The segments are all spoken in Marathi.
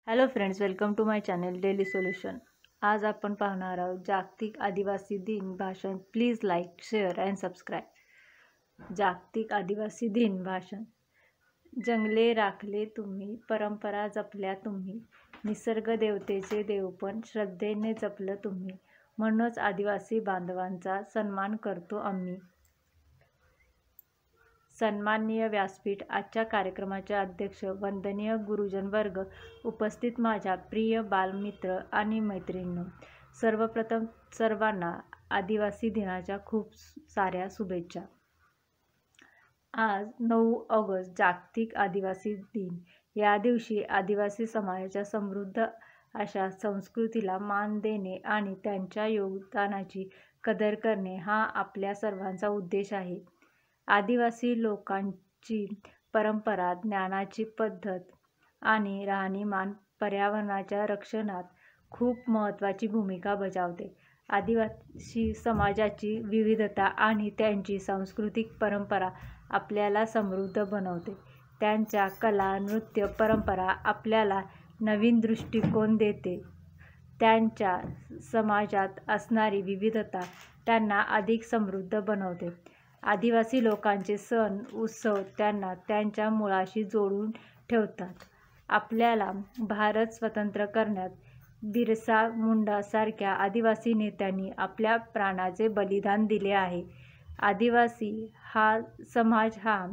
Hello friends, welcome to my channel daily solution. आज आपण पाहणार आहोत जागतिक आदिवासी दिन भाषण। Please like, share and subscribe. जागतिक आदिवासी दिन भाषण। जंगले राखले तुम्ही, परंपरा जपल्या तुम्ही, निसर्ग देवतेचे देवपण श्रद्धेने जपलं तुम्ही, म्हणूनच आदिवासी बांधवांचा सन्मान करतो आम्ही। सन्माननीय व्यासपीठ, आजच्या कार्यक्रमाचे अध्यक्ष, वंदनीय गुरुजन वर्ग, उपस्थित माझ्या प्रिय बालमित्र आणि मैत्रिणींनो, सर्वप्रथम सर्वांना आदिवासी दिनाच्या खूप साऱ्या शुभेच्छा। आज 9 ऑगस्ट जागतिक आदिवासी दिन। या दिवशी आदिवासी समाजाच्या समृद्ध अशा संस्कृतीला मान देणे आणि त्यांच्या योगदानाची कदर करणे हा आपल्या सर्वांचा उद्देश आहे। आदिवासी लोकांची परंपरा, ज्ञानाची पद्धत आणि राहणीमान पर्यावरणाच्या रक्षणात खूप महत्त्वाची भूमिका बजावते। आदिवासी समाजाची विविधता आणि त्यांची सांस्कृतिक परंपरा आपल्याला समृद्ध बनवते। त्यांच्या कला, नृत्य, परंपरा आपल्याला नवीन दृष्टिकोन देते। त्यांच्या समाजात असणारी विविधता त्यांना अधिक समृद्ध बनवते। आदिवासी लोकांचे सण, उत्सव त्यांना त्यांच्या मुळाशी जोडून ठेवतात। आपल्याला भारत स्वतंत्र करण्यात बिरसा मुंडासारख्या आदिवासी नेत्यांनी आपल्या प्राणाचे बलिदान दिले आहे। आदिवासी समाज हा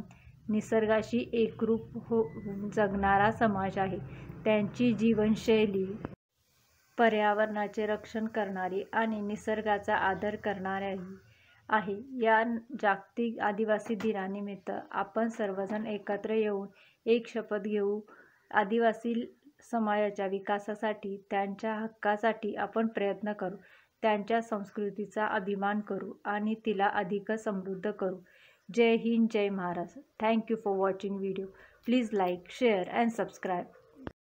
निसर्गाशी एकरूप होऊन जगणारा समाज आहे। त्यांची जीवनशैली पर्यावरणाचे रक्षण करणारी आणि निसर्गाचा आदर करणारी आहे। या जागतिक आदिवासी दिनानिमित्त आपण सर्वजण एकत्र येऊन एक शपथ घेऊ। आदिवासी समाजाच्या विकासासाठी, त्यांच्या हक्कासाठी आपण प्रयत्न करू, त्यांच्या संस्कृतीचा अभिमान करू आणि तिला अधिक समृद्ध करू। जय हिंद, जय Maharashtra. Thank you for watching video. Please like, share and subscribe.